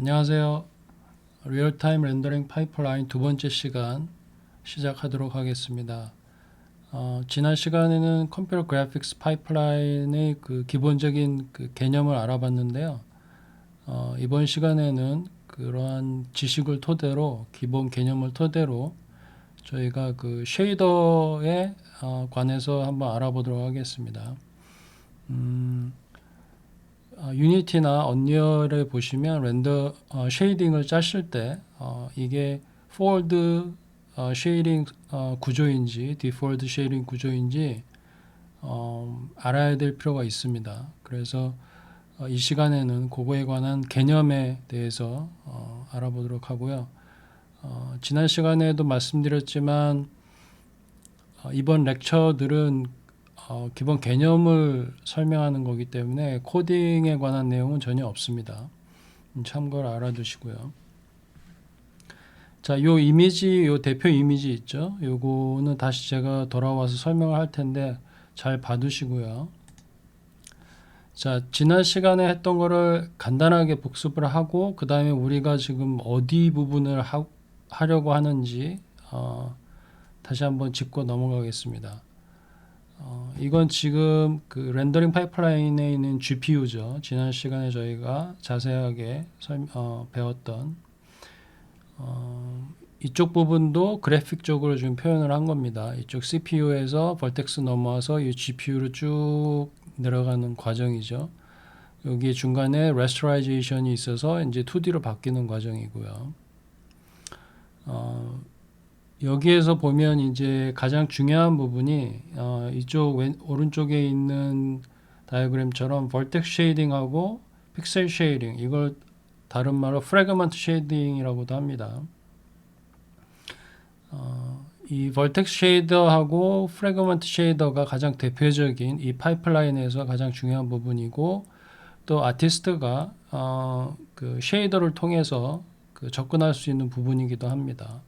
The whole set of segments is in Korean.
안녕하세요. 리얼타임 렌더링 파이프라인 두 번째 시간 시작하도록 하겠습니다. 지난 시간에는 컴퓨터 그래픽스 파이프라인의 그 기본적인 그 개념을 알아봤는데요. 이번 시간에는 그러한 지식을 토대로 기본 개념을 토대로 저희가 그 쉐이더에 관해서 한번 알아보도록 하겠습니다. 유니티나 언리얼에 보시면 렌더 쉐이딩을 짜실 때 이게 포월드 쉐이딩 구조인지 디폴트 쉐이딩 구조인지 알아야 될 필요가 있습니다. 그래서 이 시간에는 그거에 관한 개념에 대해서 알아보도록 하고요. 지난 시간에도 말씀드렸지만 이번 렉처들은 기본 개념을 설명하는 거기 때문에 코딩에 관한 내용은 전혀 없습니다. 참고를 알아두시고요. 자, 요 이미지, 요 대표 이미지 있죠? 요거는 다시 제가 돌아와서 설명을 할 텐데 잘 봐두시고요. 자, 지난 시간에 했던 거를 간단하게 복습을 하고 그 다음에 우리가 지금 어디 부분을 하려고 하는지 다시 한번 짚고 넘어가겠습니다. 이건 지금 그 렌더링 파이프라인에 있는 GPU죠. 지난 시간에 저희가 자세하게 배웠던 이쪽 부분도 그래픽적으로 좀 표현을 한 겁니다. 이쪽 CPU에서 벌텍스 넘어와서 이 GPU로 쭉 내려가는 과정이죠. 여기 중간에 레스토라이제이션이 있어서 이제 2D로 바뀌는 과정이고요. 여기에서 보면 이제 가장 중요한 부분이 이쪽 오른쪽에 있는 다이어그램처럼 벌텍스 쉐이딩하고 픽셀 쉐이딩, 이걸 다른 말로 프래그먼트 쉐이딩이라고도 합니다. 이 벌텍스 쉐이더하고 프래그먼트 쉐이더가 가장 대표적인 이 파이프라인에서 가장 중요한 부분이고, 또 아티스트가 그 쉐이더를 통해서 그 접근할 수 있는 부분이기도 합니다.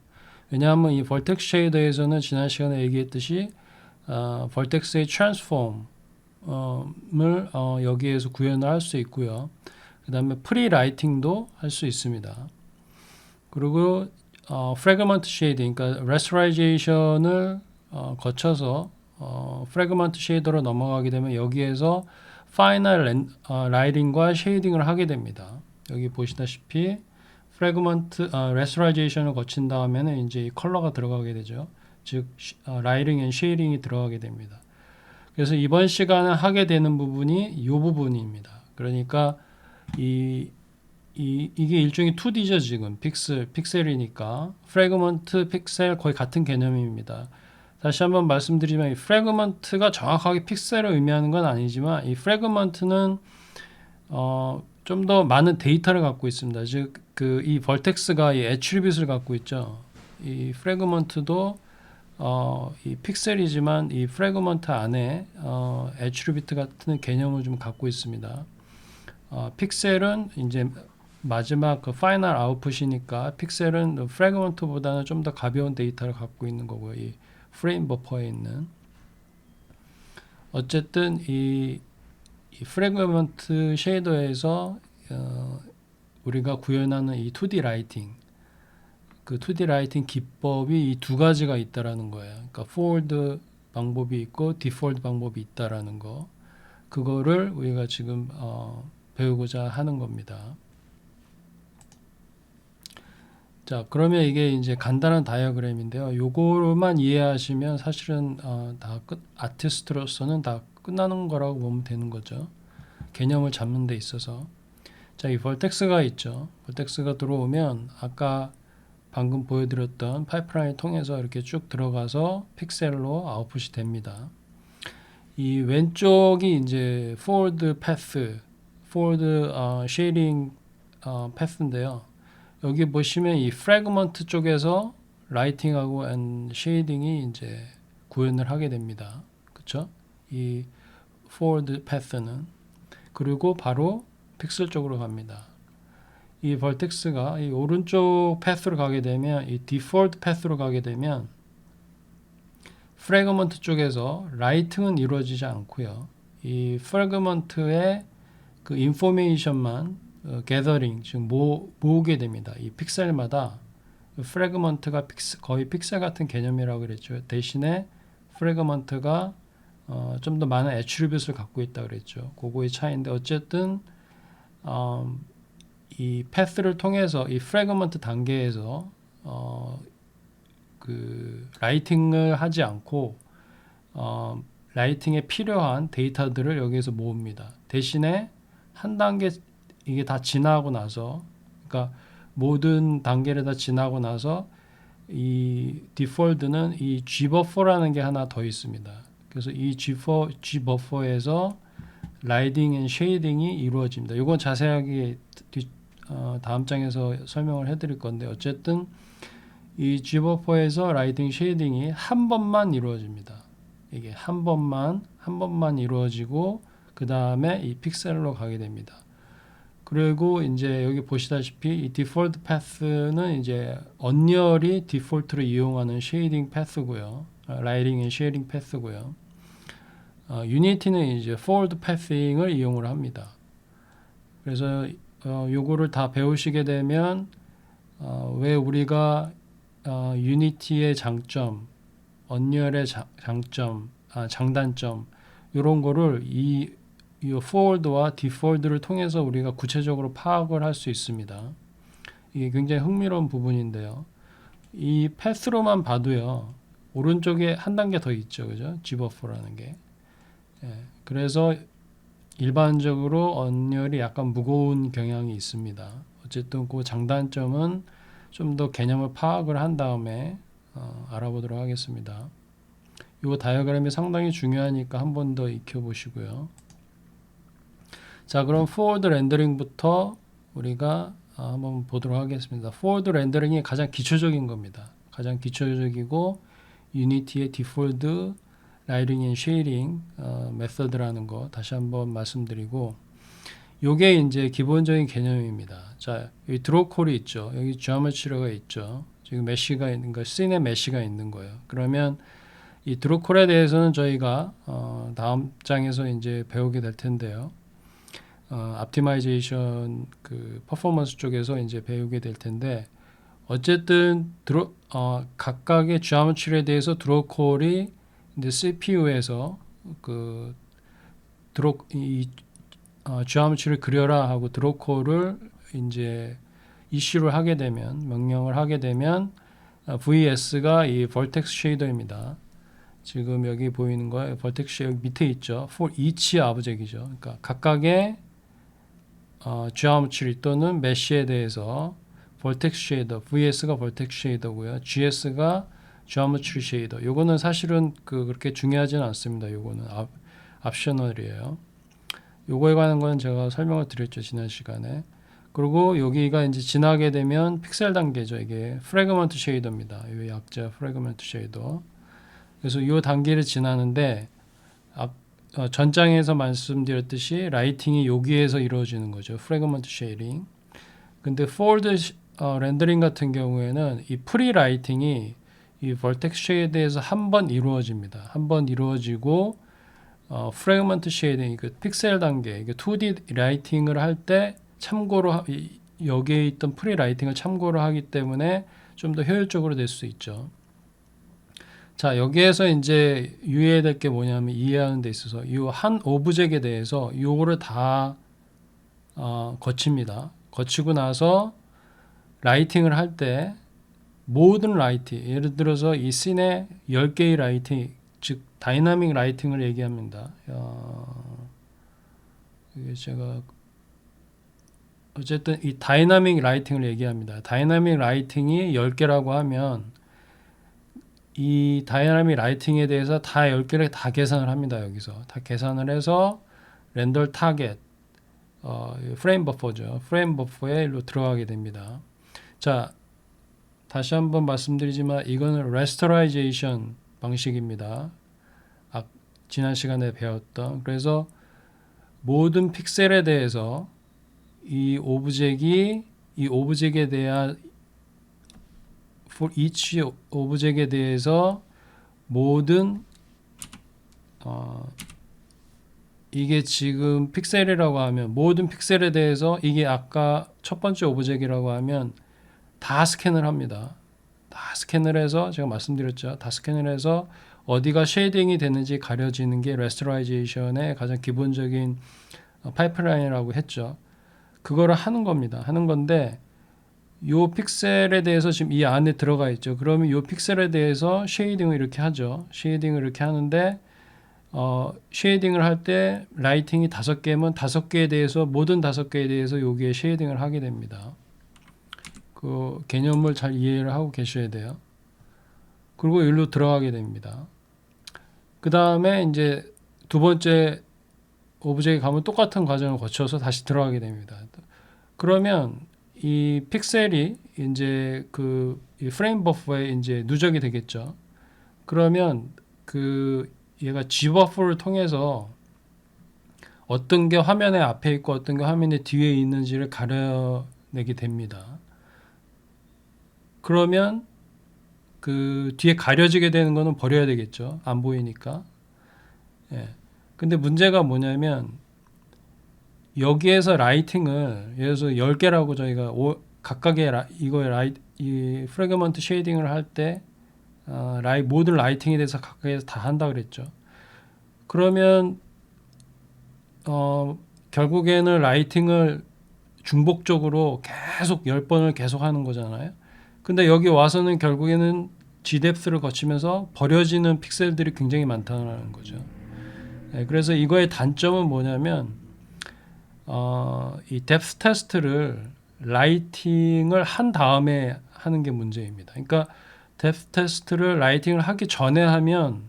왜냐하면 이 벌텍스 쉐이더에서는 지난 시간에 얘기했듯이 벌텍스의 트랜스폼을 여기에서 구현을 할 수 있고요. 그 다음에 프리라이팅도 할 수 있습니다. 그리고 프래그먼트 쉐이딩, 그러니까 레스토라이제이션을 거쳐서 프래그먼트 쉐이더로 넘어가게 되면 여기에서 파이널 라이팅과 쉐이딩을 하게 됩니다. 여기 보시다시피 프래그먼트 레스토라이제이션을 거친 다음에는 이제 이 컬러가 들어가게 되죠. 즉 라이팅 앤 쉐이딩이 들어가게 됩니다. 그래서 이번 시간에 하게 되는 부분이 이 부분입니다. 그러니까 이게 일종의 2D죠. 지금 픽셀이니까 프래그먼트 픽셀 거의 같은 개념입니다. 다시 한번 말씀드리면 이 프래그먼트가 정확하게 픽셀을 의미하는 건 아니지만 이 프래그먼트는 좀 더 많은 데이터를 갖고 있습니다. 즉 이 벌텍스가 이 애트리뷰트를 갖고 있죠. 이 프래그먼트도 이 픽셀이지만 이 프래그먼트 안에 애트리뷰트 같은 개념을 좀 갖고 있습니다. 픽셀은 이제 마지막 그 파이널 아웃풋이니까 픽셀은 프래그먼트보다는 좀 더 가벼운 데이터를 갖고 있는 거고요. 이 프레임 버퍼에 있는. 어쨌든 이 프래그먼트 쉐이더에서 우리가 구현하는 이 2D 라이팅, 그 2D 라이팅 기법이 이 두 가지가 있다라는 거예요. 그러니까 포월드 방법이 있고 디폴트 방법이 있다라는 거. 그거를 우리가 지금 배우고자 하는 겁니다. 자, 그러면 이게 이제 간단한 다이어그램인데요. 요거만 이해하시면 사실은 아티스트로서는 다 끝나는 거라고 보면 되는 거죠. 개념을 잡는 데 있어서. 자, 이 벌텍스가 있죠. 벌텍스가 들어오면 아까 방금 보여드렸던 파이프라인 통해서 이렇게 쭉 들어가서 픽셀로 아웃풋이 됩니다. 이 왼쪽이 이제 forward path, forward shading path인데요. 여기 보시면 이 프래그먼트 쪽에서 라이팅하고 앤 쉐이딩이 이제 구현을 하게 됩니다. 그렇죠? 이 forward path는. 그리고 바로 픽셀 쪽으로 갑니다. 이 벌텍스가 이 오른쪽 패스로 가게 되면 이 디폴트 패스로 가게 되면 프래그먼트 쪽에서 라이팅은 이루어지지 않고요. 이 프래그먼트의 그 인포메이션만 gathering, 즉 모으게 됩니다. 이 픽셀마다 프래그먼트가 거의 픽셀 같은 개념이라고 그랬죠. 대신에 프래그먼트가 좀 더 많은 애트리뷰트를 갖고 있다 그랬죠. 그거의 차이인데 어쨌든 이 패스를 통해서 이 프래그먼트 단계에서 그 라이팅을 하지 않고 라이팅에 필요한 데이터들을 여기에서 모읍니다. 대신에 한 단계 이게 다 지나고 나서, 그러니까 모든 단계를 다 지나고 나서 이 디폴드는 이 gbuffer라는 게 하나 더 있습니다. 그래서 이 gbuffer에서 라이팅 앤 쉐이딩이 이루어집니다. 이건 자세하게 다음 장에서 설명을 해드릴 건데 어쨌든 이 gbuffer에서 라이팅 쉐이딩이 한 번만 이루어집니다. 이게 한 번만 이루어지고 그 다음에 이 픽셀로 가게 됩니다. 그리고 이제 여기 보시다시피 이 디폴트 패스는 이제 언리얼이 디폴트로 이용하는 쉐이딩 패스고요. 라이팅 앤 쉐이딩 패스고요. 유니티는 이제 forward pathing을 이용을 합니다. 그래서 요거를 다 배우시게 되면 왜 우리가 유니티의 장점, 언리얼의 장점, 장단점 이런 거를 이 forward와 deforward를 통해서 우리가 구체적으로 파악을 할 수 있습니다. 이게 굉장히 흥미로운 부분인데요. 이 패스로만 봐도요. 오른쪽에 한 단계 더 있죠. 그죠? gbuffer라는 게. 그래서 일반적으로 언리얼이 약간 무거운 경향이 있습니다. 어쨌든 그 장단점은 좀 더 개념을 파악을 한 다음에 알아보도록 하겠습니다. 이 다이어그램이 상당히 중요하니까 한 번 더 익혀보시고요. 자, 그럼 forward 렌더링부터 우리가 한번 보도록 하겠습니다. forward 렌더링이 가장 기초적인 겁니다. 가장 기초적이고 유니티의 디폴트 라이팅 앤 쉐이딩 메서드라는 거 다시 한번 말씀드리고 요게 이제 기본적인 개념입니다. 자, 여기 드로우 콜이 있죠. 여기 지오메트리가 있죠. 지금 메시가 있는 거, 씬에 메시가 있는 거예요. 그러면 이 드로우 콜에 대해서는 저희가 다음 장에서 이제 배우게 될 텐데요. optimization 그 퍼포먼스 쪽에서 이제 배우게 될 텐데 어쨌든 각각의 지오메트리에 대해서 드로우 콜이 이제 CPU에서 그 지오메트리를 그려라 하고 드로우 콜을 이제 이슈를 하게 되면 명령을 하게 되면 VS가 이 vertex shader입니다. 지금 여기 보이는 거 vertex 여기 밑에 있죠. for each object이죠. 그러니까 각각의 geometry 또는 mesh에 대해서 vertex shader, VS가 vertex shader고요. GS가 geometry shader. 요거는 사실은 그렇게 중요하지는 않습니다. 요거는 옵셔널이에요. 요거에 관한 건 제가 설명을 드렸죠. 지난 시간에. 그리고 여기가 이제 지나게 되면 픽셀 단계죠. 이게 프래그먼트 쉐이더입니다. 이 약자 프래그먼트 쉐이더. 그래서 이 단계를 지나는데 전장에서 말씀드렸듯이 라이팅이 여기에서 이루어지는 거죠. 프래그먼트 쉐이딩. 근데 forward 렌더링 같은 경우에는 이 프리 라이팅이 이 vertex shade에서 한 번 이루어집니다. 한 번 이루어지고 프래그먼트 쉐이딩 그 픽셀 단계 이게 2D 라이팅을 할 때 참고로 여기에 있던 프리 라이팅을 참고로 하기 때문에 좀 더 효율적으로 될 수 있죠. 자, 여기에서 이제 유의해야 될 게 뭐냐면 이해하는 데 있어서 이 한 오브젝에 대해서 요거를 다 거칩니다. 거치고 나서 라이팅을 할 때 모든 라이팅, 예를 들어서 이 씬에 10개의 라이팅, 즉 다이나믹 라이팅을 얘기합니다. 이게 제가 어쨌든 이 다이나믹 라이팅을 얘기합니다. 다이나믹 라이팅이 10개라고 하면 이 다이나믹 라이팅에 대해서 다 10개를 다 계산을 합니다. 여기서 다 계산을 해서 렌더 타겟 프레임 버퍼죠. 프레임 버퍼에 일로 들어가게 됩니다. 자, 다시 한번 말씀드리지만 이거는 레스터라이제이션 방식입니다. 지난 시간에 배웠던. 그래서 모든 픽셀에 대해서 이 오브젝에 대한 for each 오브젝에 대해서 모든 이게 지금 픽셀이라고 하면 모든 픽셀에 대해서 이게 아까 첫 번째 오브젝이라고 하면 다 스캔을 합니다. 다 스캔을 해서 제가 말씀드렸죠. 다 스캔을 해서 어디가 쉐이딩이 되는지 가려지는 게 레스터라이제이션의 가장 기본적인 파이프라인이라고 했죠. 그거를 하는 겁니다. 하는 건데 요 픽셀에 대해서 지금 이 안에 들어가 있죠. 그러면 요 픽셀에 대해서 쉐이딩을 이렇게 하죠. 쉐이딩을 이렇게 하는데 쉐이딩을 할 때 라이팅이 5개면 5개에 대해서 모든 5개에 대해서 여기에 쉐이딩을 하게 됩니다. 그 개념을 잘 이해를 하고 계셔야 돼요. 그리고 여기로 들어가게 됩니다. 그 다음에 이제 두 번째 오브젝에 가면 똑같은 과정을 거쳐서 다시 들어가게 됩니다. 그러면 이 픽셀이 이제 이 프레임 버퍼에 이제 누적이 되겠죠. 그러면 얘가 Gbuffer를 통해서 어떤 게 화면의 앞에 있고 어떤 게 화면의 뒤에 있는지를 가려내게 됩니다. 그러면 그 뒤에 가려지게 되는 거는 버려야 되겠죠. 안 보이니까. 예. 근데 문제가 뭐냐면 여기에서 라이팅을 예를 들어서 10개라고 저희가 각각의 이 프래그먼트 쉐이딩을 할 때 모든 라이팅에 대해서 각각에서 다 한다 그랬죠. 그러면 결국에는 라이팅을 중복적으로 계속 10번을 계속 하는 거잖아요. 근데 여기 와서는 결국에는 Gdepth를 거치면서 버려지는 픽셀들이 굉장히 많다는 거죠. 네, 그래서 이거의 단점은 뭐냐면 이 depth 테스트를 라이팅을 한 다음에 하는 게 문제입니다. 그러니까 depth 테스트를 라이팅을 하기 전에 하면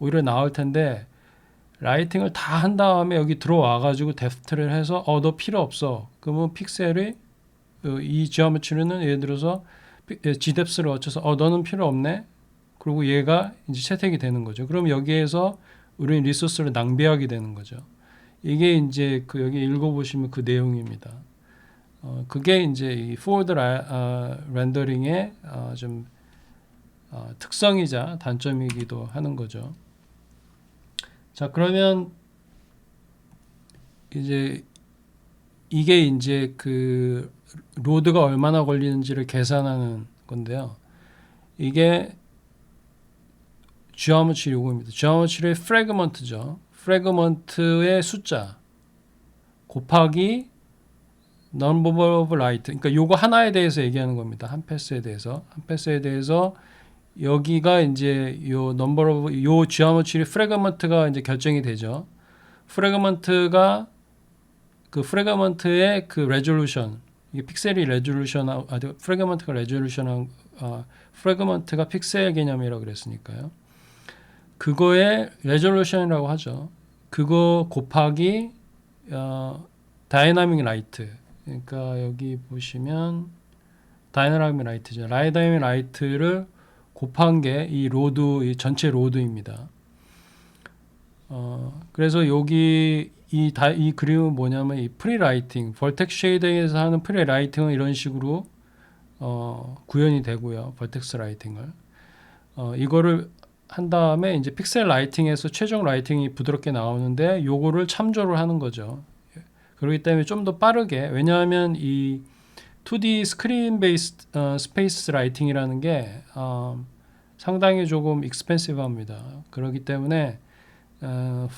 오히려 나을 텐데 라이팅을 다 한 다음에 여기 들어와 가지고 데프트를 해서 너 필요 없어. 그러면 픽셀이 이 지오메트리는 예를 들어서 Gdepth를 거쳐서 너는 필요 없네. 그리고 얘가 이제 채택이 되는 거죠. 그럼 여기에서 우리는 리소스를 낭비하게 되는 거죠. 이게 이제 여기 읽어보시면 그 내용입니다. 그게 이제 이 포워드 렌더링의 좀 특성이자 단점이기도 하는 거죠. 자, 그러면 이제 이게 이제 그 로드가 얼마나 걸리는지를 계산하는 건데요. 이게 지오메트리 요금입니다. 지오메트리의 프래그먼트죠. 프래그먼트의 숫자 곱하기 number of light. 그러니까 요거 하나에 대해서 얘기하는 겁니다. 한 패스에 대해서. 한 패스에 대해서 여기가 이제 요 number of 요 지오메트리 프래그먼트가 이제 결정이 되죠. 프래그먼트가 그 프래그먼트의 그 레졸루션, 이게 픽셀이 레졸루션, 프래그먼트가 레졸루션, 프래그먼트가 픽셀 개념이라고 그랬으니까요. 그거의 레졸루션이라고 하죠. 그거 곱하기 다이나믹 라이트. 그러니까 여기 보시면 다이나믹 라이트죠. 다이나믹 라이트를 곱한 게 이 로드, 이 전체 로드입니다. 그래서 여기 이 그림은 뭐냐면 이 프리라이팅, 벌텍스 쉐이딩에서 하는 프리라이팅은 이런 식으로 구현이 되고요. 벌텍스 라이팅을 이거를 한 다음에 이제 픽셀 라이팅에서 최종 라이팅이 부드럽게 나오는데 요거를 참조를 하는 거죠. 그렇기 때문에 좀 더 빠르게, 왜냐하면 이 2D 스크린 베이스 스페이스 라이팅이라는 게 상당히 조금 익스펜시브합니다. 그렇기 때문에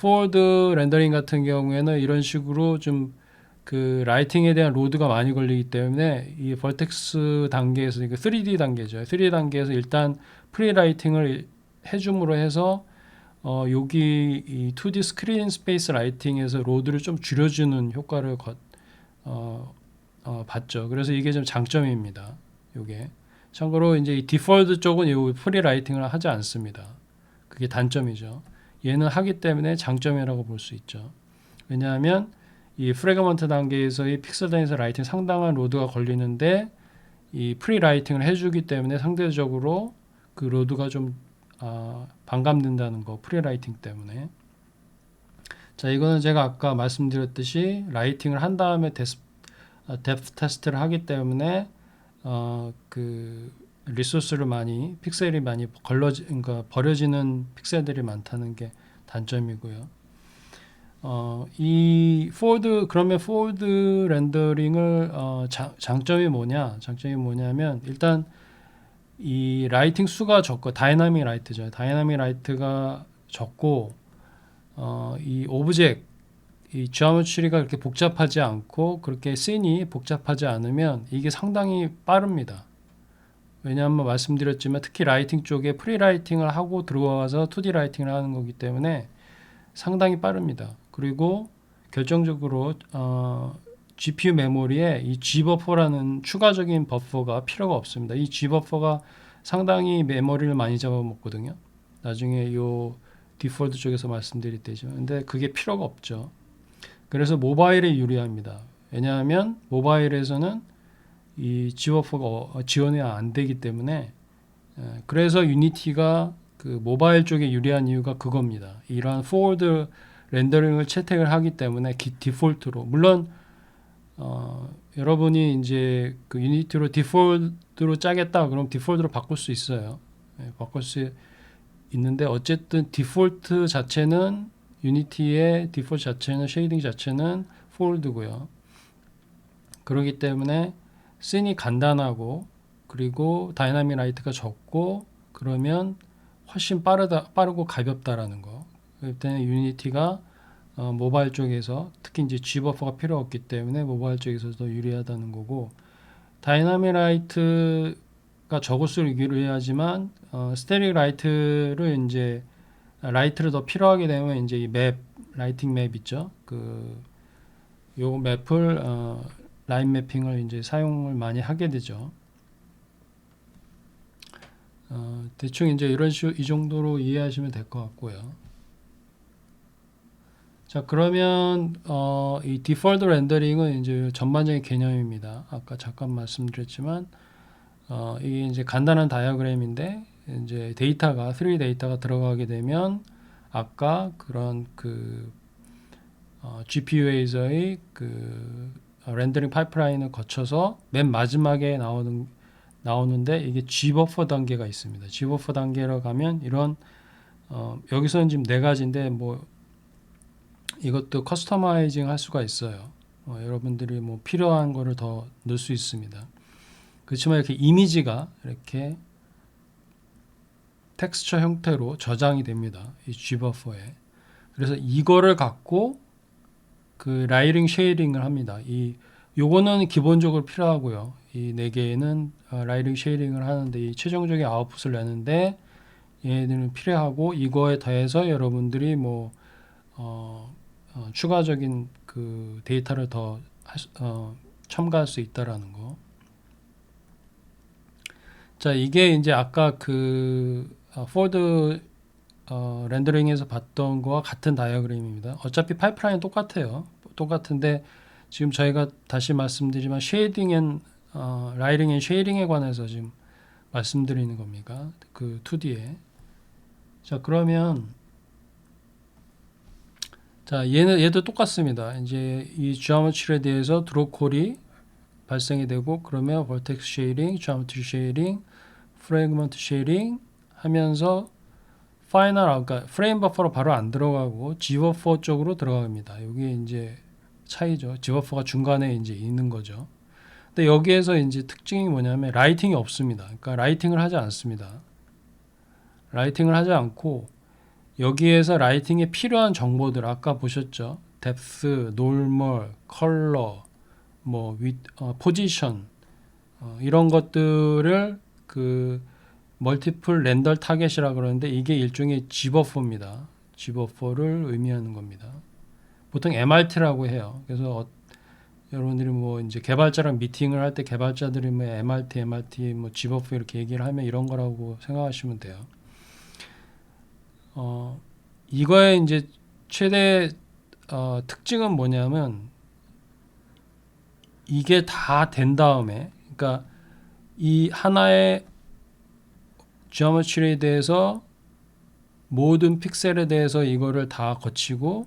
포워드 렌더링 같은 경우에는 이런 식으로 좀 그 라이팅에 대한 로드가 많이 걸리기 때문에 이 벌텍스 단계에서, 그러니까 3D 단계죠. 3D 단계에서 일단 프리라이팅을 해줌으로 해서 여기 이 2D 스크린 스페이스 라이팅에서 로드를 좀 줄여주는 효과를 봤죠. 그래서 이게 좀 장점입니다. 요게 참고로 이제 이 디폴트 쪽은 이 프리라이팅을 하지 않습니다. 그게 단점이죠. 얘는 하기 때문에 장점이라고 볼 수 있죠. 왜냐하면 이 프래그먼트 단계에서의 픽셀 단위에서 라이팅 상당한 로드가 걸리는데 이 프리라이팅을 해주기 때문에 상대적으로 그 로드가 좀 반감된다는 거, 프리라이팅 때문에. 자, 이거는 제가 아까 말씀드렸듯이 라이팅을 한 다음에 데프트 테스트를 하기 때문에 그 리소스를 픽셀이 많이 그러니까 버려지는 픽셀들이 많다는 게 단점이고요. 이 그러면 포워드 렌더링을 장점이 뭐냐? 장점이 뭐냐면 일단 이 라이팅 수가 적고 다이나믹 라이트죠. 다이나믹 라이트가 적고 이 오브젝트 이 지오메트리가 그렇게 복잡하지 않고 그렇게 씬이 복잡하지 않으면 이게 상당히 빠릅니다. 왜냐하면 말씀드렸지만 특히 라이팅 쪽에 프리라이팅을 하고 들어와서 2D 라이팅을 하는 거기 때문에 상당히 빠릅니다. 그리고 결정적으로 GPU 메모리에 이 G버퍼라는 추가적인 버퍼가 필요가 없습니다. 이 G버퍼가 상당히 메모리를 많이 잡아먹거든요. 나중에 요 디폴트 쪽에서 말씀드릴 때죠. 근데 그게 필요가 없죠. 그래서 모바일에 유리합니다. 왜냐하면 모바일에서는 이 G버퍼가 지원이 안 되기 때문에 그래서 유니티가 그 모바일 쪽에 유리한 이유가 그겁니다. 이러한 포워드 렌더링을 채택을 하기 때문에 디폴트로 물론 여러분이 이제 그 유니티로 디폴트로 짜겠다 그럼 디폴트로 바꿀 수 있어요. 바꿀 수 있는데 어쨌든 디폴트 자체는 유니티의 디폴트 자체는 쉐이딩 자체는 포워드고요. 그렇기 때문에 씬이 간단하고 그리고 다이나믹 라이트가 적고 그러면 훨씬 빠르고 가볍다라는 거. 그때 유니티가 모바일 쪽에서 특히 이제 G버퍼가 필요 없기 때문에 모바일 쪽에서 더 유리하다는 거고 다이나믹 라이트가 적을수록 유리하지만 스테릭 라이트를 이제 라이트를 더 필요하게 되면 이제 이 라이팅 맵 있죠. 요 맵을 라인 매핑을 이제 사용을 많이 하게 되죠. 대충 이제 이 정도로 이해하시면 될 것 같고요. 자, 그러면 이 디폴트 렌더링은 이제 전반적인 개념입니다. 아까 잠깐 말씀드렸지만 이게 이제 간단한 다이어그램인데 이제 데이터가 3D 데이터가 들어가게 되면 아까 그런 GPU에서의 렌더링 파이프라인을 거쳐서 맨 마지막에 나오는데 이게 G버퍼 단계가 있습니다. G버퍼 단계로 가면 이런 여기서는 지금 네 가지인데 뭐 이것도 커스터마이징 할 수가 있어요. 여러분들이 뭐 필요한 거를 더 넣을 수 있습니다. 그렇지만 이렇게 이미지가 이렇게 텍스처 형태로 저장이 됩니다. 이 G버퍼에. 그래서 이거를 갖고 그 라이팅 쉐이딩을 합니다. 요거는 기본적으로 필요하고요. 이 네 개는 라이팅 쉐이딩을 하는데 이 최종적인 아웃풋을 내는데 얘네들은 필요하고 이거에 더해서 여러분들이 뭐 추가적인 그 데이터를 더 첨가할 수 있다라는 거. 자, 이게 이제 아까 포워드 렌더링에서 봤던 거와 같은 다이어그램입니다. 어차피 파이프라인 똑같아요. 똑같은데 지금 저희가 다시 말씀드리지만 라이팅 앤 쉐이딩에 관해서 지금 말씀드리는 겁니다. 그 2D에. 자, 그러면 자, 얘도 똑같습니다. 이제 이 지오메트리에 대해서 드롭콜이 발생이 되고 그러면 벌텍스 쉐이딩, 지오메트리 쉐이딩, 프래그먼트 쉐이딩 하면서 그러니까 프레임 버퍼로 바로 안 들어가고 G버퍼 쪽으로 들어갑니다. 이게 이제 차이죠. G버퍼가 중간에 이제 있는 거죠. 근데 여기에서 이제 특징이 뭐냐면 라이팅이 없습니다. 그러니까 라이팅을 하지 않습니다. 라이팅을 하지 않고 여기에서 라이팅에 필요한 정보들 아까 보셨죠? 뎁스, 노멀, 컬러, 뭐 포지션 이런 것들을 멀티플 렌더 타겟이라 그러는데 이게 일종의 G버퍼입니다. G버퍼를 의미하는 겁니다. 보통 MRT라고 해요. 그래서 여러분들이 뭐 이제 개발자랑 미팅을 할 때 개발자들이 뭐 MRT, 뭐 G버퍼 이렇게 얘기를 하면 이런 거라고 생각하시면 돼요. 이거의 이제 최대 특징은 뭐냐면 이게 다 된 다음에 그러니까 이 하나의 지오메트리에 대해서 모든 픽셀에 대해서 이거를 다 거치고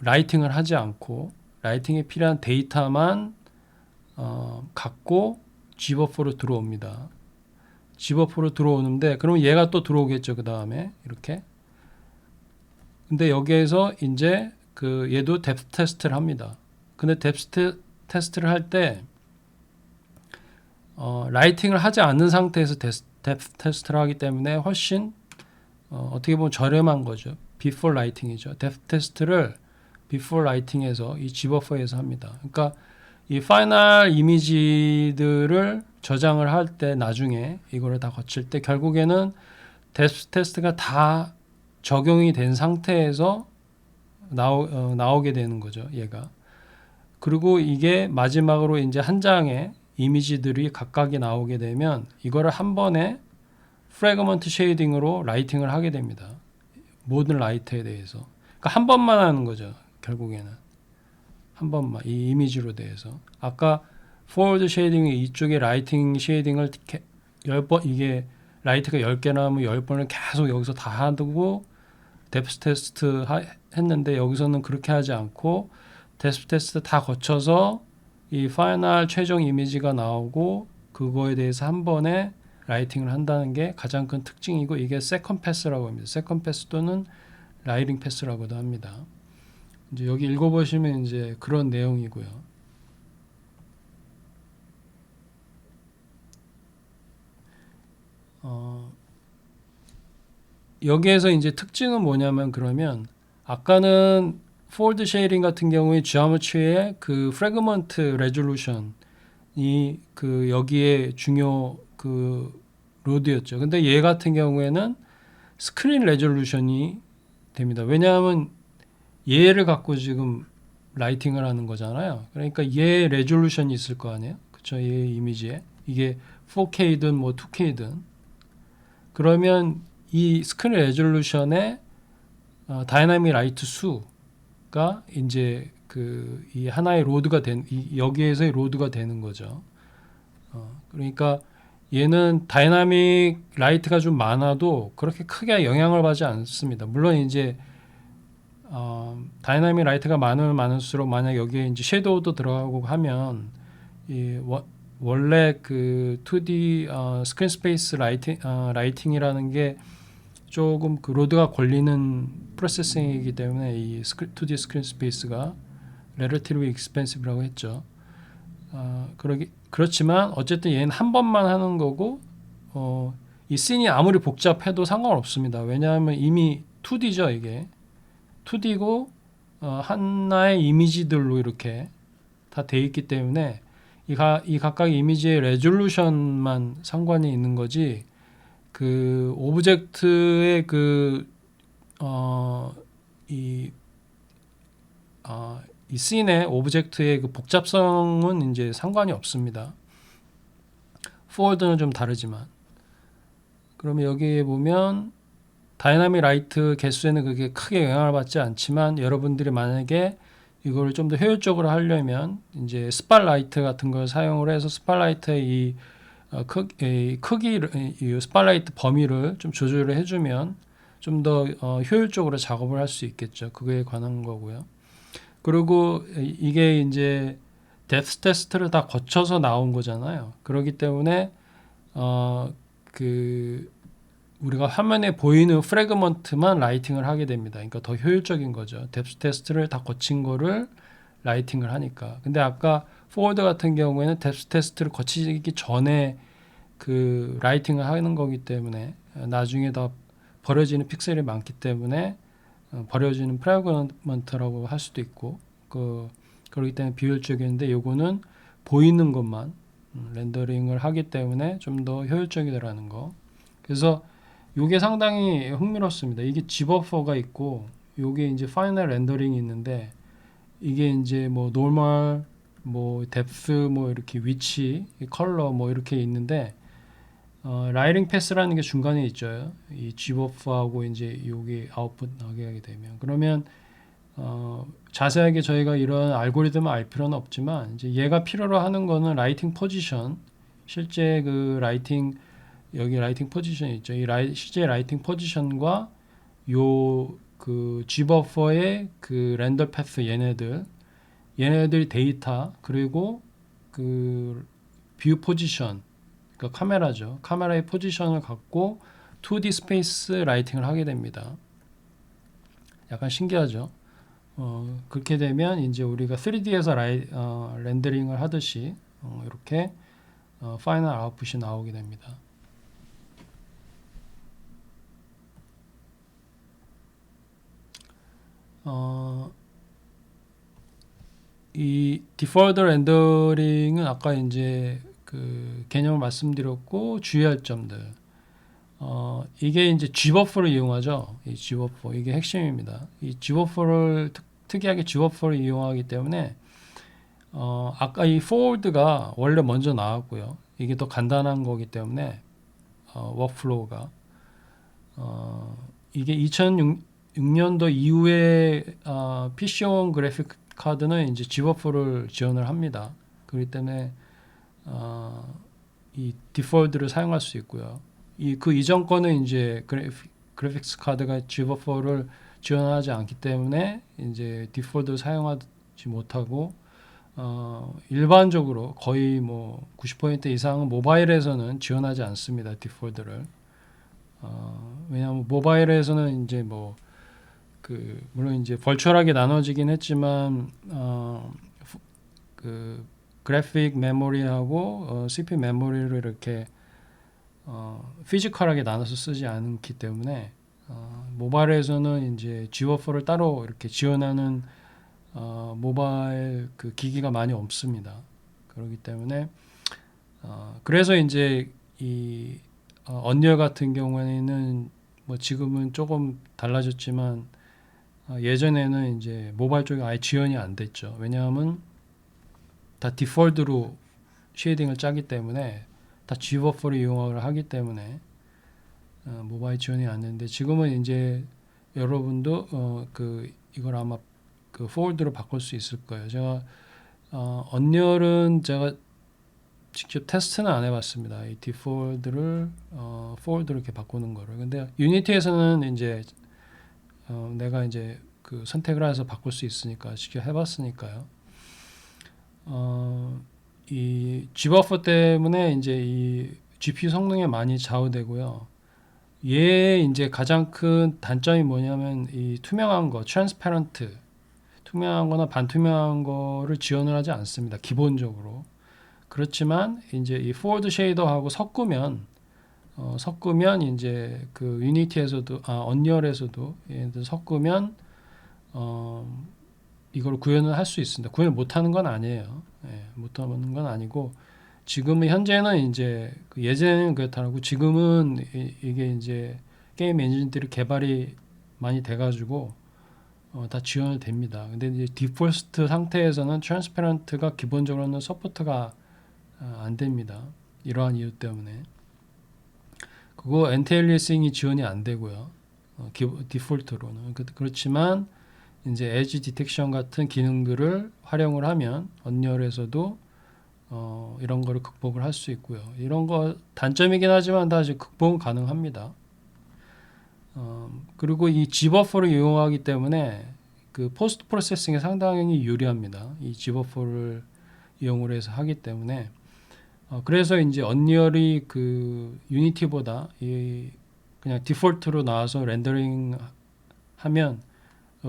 라이팅을 하지 않고 라이팅에 필요한 데이터만 갖고 G버퍼로 들어옵니다. G버퍼로 들어오는데 그럼 얘가 또 들어오겠죠. 그 다음에 이렇게 근데 여기에서 이제 그 얘도 뎁스 테스트를 합니다. 근데 뎁스 테스트를 할 때 라이팅을 하지 않는 상태에서 뎁스 테스트를 하기 때문에 훨씬 어떻게 보면 저렴한 거죠. before writing이죠. 뎁스 테스트를 before writing에서 이 Gbuffer에서 합니다. 그러니까 이 파이널 이미지들을 저장을 할 때 나중에 이거를 다 거칠 때 결국에는 뎁스 테스트가 다 적용이 된 상태에서 나오게 되는 거죠. 얘가. 그리고 이게 마지막으로 이제 한 장의 이미지들이 각각이 나오게 되면 이거를 한 번에 프래그먼트 쉐이딩으로 라이팅을 하게 됩니다. 모든 라이트에 대해서. 그러니까 한 번만 하는 거죠. 결국에는. 한 번만 이 이미지로 대해서. 아까 포워드 쉐이딩이 이쪽에 라이팅 쉐이딩을 10번 이게 라이트가 10개 나오면 10번을 계속 여기서 다 하고 뎁스 테스트 했는데 여기서는 그렇게 하지 않고 뎁스 테스트 다 거쳐서 이 파이널 최종 이미지가 나오고 그거에 대해서 한 번에 라이팅을 한다는 게 가장 큰 특징이고 이게 세컨 패스라고 합니다. 세컨 패스 또는 라이팅 패스라고도 합니다. 이제 여기 읽어보시면 이제 그런 내용이고요. 여기에서 이제 특징은 뭐냐면 그러면 아까는 폴드 쉐이딩 같은 경우에 지오메트리의 그 프래그먼트 레졸루션이 그 여기에 중요 그 로드였죠. 근데 얘 같은 경우에는 스크린 레졸루션이 됩니다. 왜냐하면 얘를 갖고 지금 라이팅을 하는 거잖아요. 그러니까 얘 레졸루션이 있을 거 아니에요. 그쵸? 얘 이미지에 이게 4K든 뭐 2K든 그러면 이 스크린 레졸루션의 다이나믹 라이트 수가 이제 그 이 하나의 로드가 여기에서의 로드가 되는 거죠. 그러니까 얘는 다이나믹 라이트가 좀 많아도 그렇게 크게 영향을 받지 않습니다. 물론 이제 다이나믹 라이트가 많으면 많을수록 만약 여기에 이제 섀도우도 들어가고 하면 이 원래 그 2D 스크린 스페이스 라이팅이라는 게 조금 그 로드가 걸리는 프로세싱이기 때문에 이 2D 스크린 스페이스가 relatively expensive라고 했죠. 그렇지만 어쨌든 얘는 한 번만 하는 거고 이 씬이 아무리 복잡해도 상관없습니다. 왜냐하면 이미 2D죠 이게 2D고 하나의 이미지들로 이렇게 다 돼 있기 때문에 이 각각의 이미지의 레졸루션만 상관이 있는 거지 그 오브젝트의 이 씬의 오브젝트의 그 복잡성은 이제 상관이 없습니다. 포워드는 좀 다르지만 그러면 여기에 보면 다이나믹 라이트 개수에는 그게 크게 영향을 받지 않지만 여러분들이 만약에 이걸 좀 더 효율적으로 하려면 이제 스팟라이트 같은 걸 사용을 해서 스팟라이트의 이 크기를 이 스팟라이트 범위를 좀 조절을 해주면 좀 더 효율적으로 작업을 할 수 있겠죠. 그거에 관한 거고요. 그리고 이게 이제 뎁스 테스트를 다 거쳐서 나온 거잖아요. 그렇기 때문에 그 우리가 화면에 보이는 프래그먼트만 라이팅을 하게 됩니다. 그러니까 더 효율적인 거죠. 뎁스 테스트를 다 거친 거를 라이팅을 하니까. 근데 아까 포워드 같은 경우에는 뎁스 테스트를 거치기 전에 그 라이팅을 하는 거기 때문에 나중에 다 버려지는 픽셀이 많기 때문에 버려지는 프래그먼트라고 할 수도 있고 그렇기 때문에 비효율적인데 요거는 보이는 것만 렌더링을 하기 때문에 좀 더 효율적이라는 거. 그래서 요게 상당히 흥미롭습니다. 이게 Gbuffer가 있고 요게 이제 파이널 렌더링이 있는데 이게 이제 뭐 노멀 뭐 뎁스 뭐 이렇게 위치 컬러 뭐 이렇게 있는데 라이팅 패스라는 게 중간에 있죠. 이 Gbuffer하고 이제 요게 아웃풋 나게 하게 되면 그러면 자세하게 저희가 이런 알고리즘을 알 필요는 없지만 이제 얘가 필요로 하는 거는 라이팅 포지션 실제 그 라이팅 여기 라이팅 포지션 있죠. 이 실제 라이팅 포지션과 요 그 Gbuffer의 그 렌더 패스 얘네들 데이터 그리고 그 뷰 포지션 그러니까 카메라죠. 카메라의 포지션을 갖고 2D 스페이스 라이팅을 하게 됩니다. 약간 신기하죠. 그렇게 되면 이제 우리가 3D에서 렌더링을 하듯이 이렇게 파이널 아웃풋이 나오게 됩니다. 이 디폴트 렌더링은 아까 이제 그 개념을 말씀드렸고 주의할 점들. 이게 이제 gbuffer를 이용하죠. 이 gbuffer 이게 핵심입니다. 이 gbuffer를 특이하게 gbuffer를 이용하기 때문에 아까 이 forward가 원래 먼저 나왔고요. 이게 더 간단한 거기 때문에 워크플로우가 이게 2006년도 이후에 PC용 그래픽 카드는 이제 gbuffer를 지원을 합니다. 그렇기 때문에 이 디폴트를 사용할 수 있고요. 그 이전 거는 이제 그래픽스 카드가 gbuffer를 지원하지 않기 때문에 이제 디폴트를 사용하지 못하고 일반적으로 거의 뭐 90% 이상은 모바일에서는 지원하지 않습니다. 디폴트를. 왜냐하면 모바일에서는 이제 뭐 물론 이제 벌추얼하게 나눠지긴 했지만 그 그래픽 메모리하고 CPU 메모리를 이렇게 피지컬하게 나눠서 쓰지 않기 때문에 모바일에서는 이제 gbuffer를 따로 이렇게 지원하는 모바일 그 기기가 많이 없습니다. 그렇기 때문에 그래서 이제 이 언리얼 같은 경우에는 뭐 지금은 조금 달라졌지만 예전에는 이제 모바일 쪽에 아예 지원이 안 됐죠. 왜냐하면 다 디폴트로 쉐이딩을 짜기 때문에 다 gbuffer를 이용을 하기 때문에 모바일 지원이 안 되는데 지금은 이제 여러분도 이걸 아마 그 forward로 바꿀 수 있을 거예요. 제가 언리얼은 제가 직접 테스트는 안 해봤습니다. 이 디폴트를 forward로 이렇게 바꾸는 거를. 근데 유니티에서는 이제 내가 이제 그 선택을 해서 바꿀 수 있으니까 직접 해봤으니까요. 이 gbuffer 때문에 이제 이 GPU 성능에 많이 좌우되고요. 얘 이제 가장 큰 단점이 뭐냐면 이 투명한 거, transparent, 투명한 거나 반투명한 거를 지원을 하지 않습니다. 기본적으로. 그렇지만 이제 이 forward 쉐이더하고 섞으면 이제 그 유니티에서도 언리얼에서도 얘들 섞으면 이걸 구현을 할 수 있습니다. 구현 못하는 건 아니에요. 못하는 건 아니고 지금은 현재는 이제 예전에는 그렇다고 지금은 이게 이제 게임 엔진들이 개발이 많이 돼가지고 다 지원이 됩니다. 근데 이제 디폴트 상태에서는 트랜스페런트가 기본적으로는 서포트가 안 됩니다. 이러한 이유 때문에. 그거 엔티엘리싱이 지원이 안 되고요. 디폴트로는. 그렇지만 이제 에지 디텍션 같은 기능들을 활용을 하면 언리얼에서도 이런 거를 극복을 할 수 있고요. 이런 거 단점이긴 하지만 다 이제 극복은 가능합니다. 그리고 이 gbuffer를 이용하기 때문에 그 포스트 프로세싱에 상당히 유리합니다. 이 gbuffer를 이용을 해서 하기 때문에 그래서 이제 언리얼이 그 유니티보다 그냥 디폴트로 나와서 렌더링 하면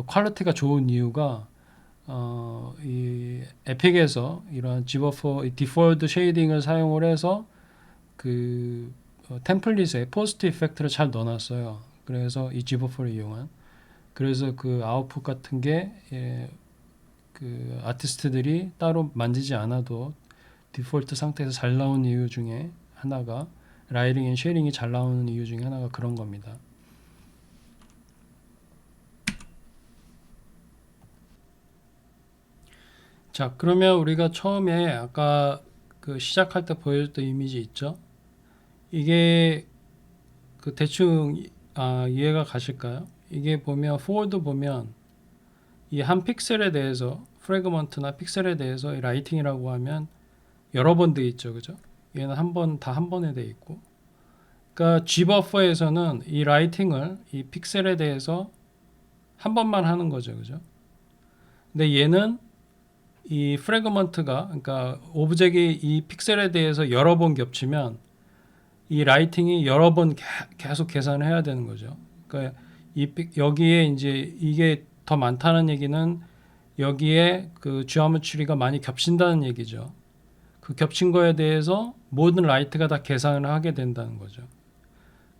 퀄리티가 좋은 이유가 이 에픽에서 이런 gbuffer 디폴트 쉐이딩을 사용을 해서 그 템플릿에 포스트 이펙트를 잘 넣어놨어요. 그래서 이 gbuffer를 이용한 그래서 그 아웃풋 같은 게 그 아티스트들이 따로 만지지 않아도 디폴트 상태에서 잘 나오는 이유 중에 하나가 라이팅 앤 쉐이링이 잘 나오는 이유 중에 하나가 그런 겁니다. 자, 그러면 우리가 처음에 아까 그 시작할 때 보여줬던 이미지 있죠? 이게 그 대충 이해가 가실까요? 이게 보면 forward 보면 이 한 픽셀에 대해서 프래그먼트나 픽셀에 대해서 이 라이팅이라고 하면 여러 번 돼 있죠, 그죠? 얘는 한 번에 돼 있고, 그러니까 gbuffer에서는 이 라이팅을 이 픽셀에 대해서 한 번만 하는 거죠, 그죠? 근데 얘는 이 프래그먼트가 그러니까 오브젝이 이 픽셀에 대해서 여러 번 겹치면 이 라이팅이 여러 번 계속 계산을 해야 되는 거죠. 그러니까 여기에 이제 이게 더 많다는 얘기는 여기에 그 지오메트리가 많이 겹친다는 얘기죠. 그 겹친 거에 대해서 모든 라이트가 다 계산을 하게 된다는 거죠.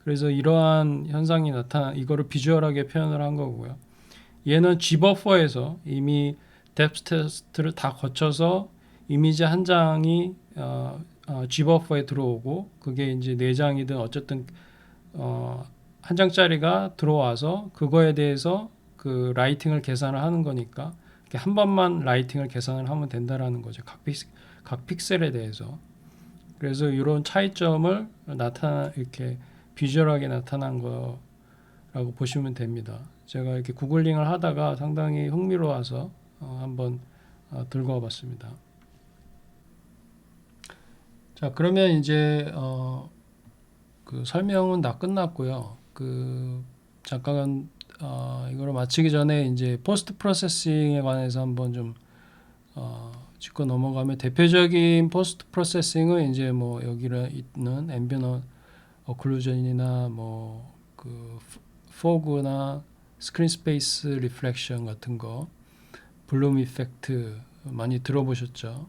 그래서 이러한 현상이 이거를 비주얼하게 표현을 한 거고요. 얘는 Gbuffer에서 이미 뎁스 테스트를 다 거쳐서 이미지 한 장이 Gbuffer에 들어오고 그게 이제 4장이든 어쨌든 한 장짜리가 들어와서 그거에 대해서 그 라이팅을 계산을 하는 거니까 한 번만 라이팅을 계산을 하면 된다라는 거죠. 각 픽셀에 대해서. 그래서 이런 차이점을 이렇게 비주얼하게 나타난 거라고 보시면 됩니다. 제가 이렇게 구글링을 하다가 상당히 흥미로워서 한번 들고 와봤습니다. 자, 그러면 이제 그 설명은 다 끝났고요. 잠깐 이거를 마치기 전에 이제 포스트 프로세싱에 관해서 한번 좀 짚고 넘어가면 대표적인 포스트 프로세싱은 이제 뭐 여기에 있는 앰비언트 오클루전이나 뭐그 포그나 스크린 스페이스 리플렉션 같은 거, 블룸 이펙트 많이 들어보셨죠?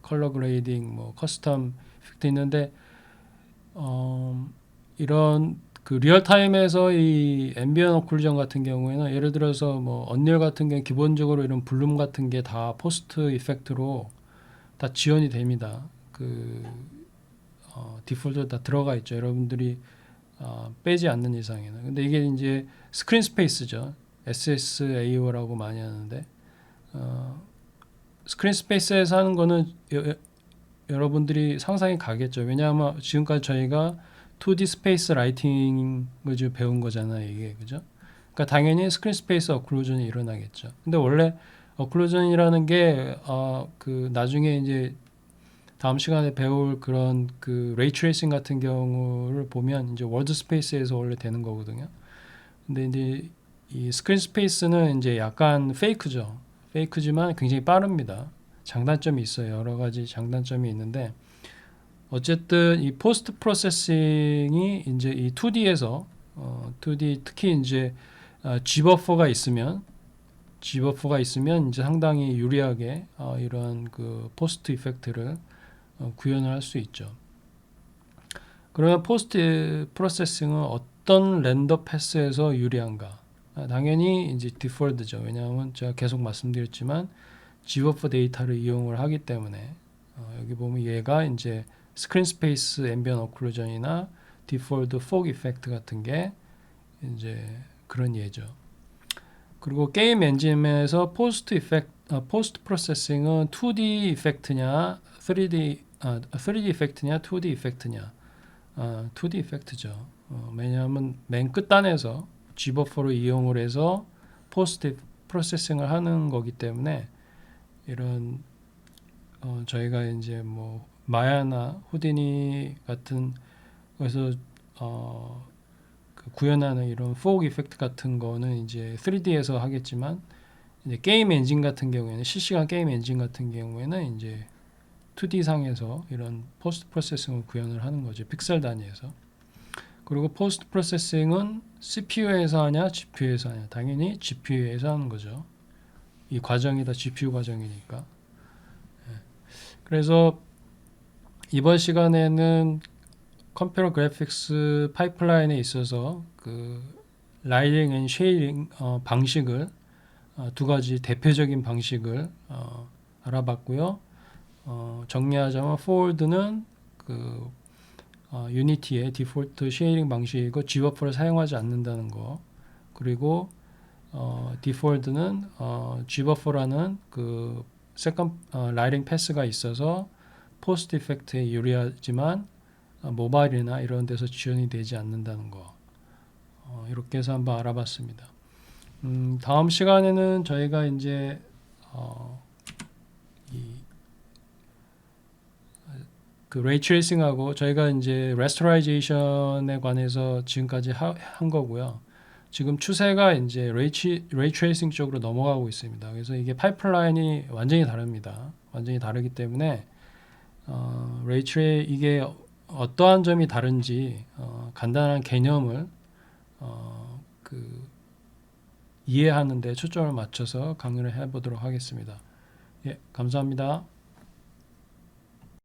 컬러 그레이딩, 뭐 커스텀 이펙트 있는데 이런 그 리얼타임에서 이 앰비언트 오클루전 같은 경우에는 예를 들어서 뭐 언리얼 같은 경우 기본적으로 이런 블룸 같은 게 다 포스트 이펙트로 다 지원이 됩니다. 디폴트로 다 들어가 있죠. 여러분들이 빼지 않는 이상에는. 근데 이게 이제 스크린 스페이스죠. SSAO라고 많이 하는데 스크린 스페이스에서 하는 거는 여러분들이 상상이 가겠죠. 왜냐하면 지금까지 저희가 2D 스페이스 라이팅을 지금 배운 거잖아요. 이게 그죠? 그러니까 당연히 스크린 스페이스 어클루전이 일어나겠죠. 근데 원래 어클루전이라는 게 그 나중에 이제 다음 시간에 배울 그런 그 레이 트레이싱 같은 경우를 보면 이제 월드 스페이스에서 원래 되는 거거든요. 근데 이제 이 스크린 스페이스는 이제 약간 페이크죠. 페이크지만 굉장히 빠릅니다. 장단점이 있어요. 여러 가지 장단점이 있는데 어쨌든 이 포스트 프로세싱이 이제 이 2D에서 2D 특히 이제 Gbuffer가 있으면 이제 상당히 유리하게 이런 그 포스트 이펙트를 구현을 할 수 있죠. 그러면 포스트 프로세싱은 어떤 렌더 패스에서 유리한가? 당연히 이제 디폴트죠. 왜냐하면 제가 계속 말씀드렸지만 Gbuffer 데이터를 이용을 하기 때문에 여기 보면 얘가 이제 스크린 스페이스 앰비언트 오클루전이나 디폴트 포그 이펙트 같은 게 이제 그런 예죠. 그리고 게임 엔진에서 포스트 프로세싱은 2D 이펙트냐 3D 이펙트냐 2D 이펙트냐 2D 이펙트죠. 왜냐하면 맨 끝단에서 Gbuffer를 이용을 해서 포스트 프로세싱을 하는 거기 때문에 이런 저희가 이제 뭐 마야나 후디니 같은 거에서 그 구현하는 이런 포그 이펙트 같은 거는 이제 3D에서 하겠지만 이제 게임 엔진 같은 경우에는 실시간 게임 엔진 같은 경우에는 이제 2D 상에서 이런 포스트 프로세싱을 구현을 하는 거죠. 픽셀 단위에서. 그리고 포스트 프로세싱은 CPU에서 하냐, GPU에서 하냐. 당연히 GPU에서 하는 거죠. 이 과정이 다 GPU 과정이니까. 그래서 이번 시간에는 컴퓨터 그래픽스 파이프라인에 있어서 그 라이팅 앤 쉐이딩 방식을 두 가지 대표적인 방식을 알아봤고요. 정리하자면 포월드는 그 유니티의 디폴트 쉐이딩 방식이고 Gbuffer를 사용하지 않는다는 거. 그리고 디폴트는 Gbuffer라는 그 세컨 라이팅 패스가 있어서 포스트 이펙트에 유리하지만 모바일이나 이런 데서 지원이 되지 않는다는 거. 이렇게 해서 한번 알아봤습니다. 다음 시간에는 저희가 이제 그 레이 트레이싱하고 저희가 이제 레스토라이제이션에 관해서 지금까지 한 거고요. 지금 추세가 이제 레이 트레이싱 쪽으로 넘어가고 있습니다. 그래서 이게 파이프라인이 완전히 다릅니다. 완전히 다르기 때문에 이게 어떠한 점이 다른지 간단한 개념을 이해하는 데 초점을 맞춰서 강의를 해보도록 하겠습니다. 예, 감사합니다.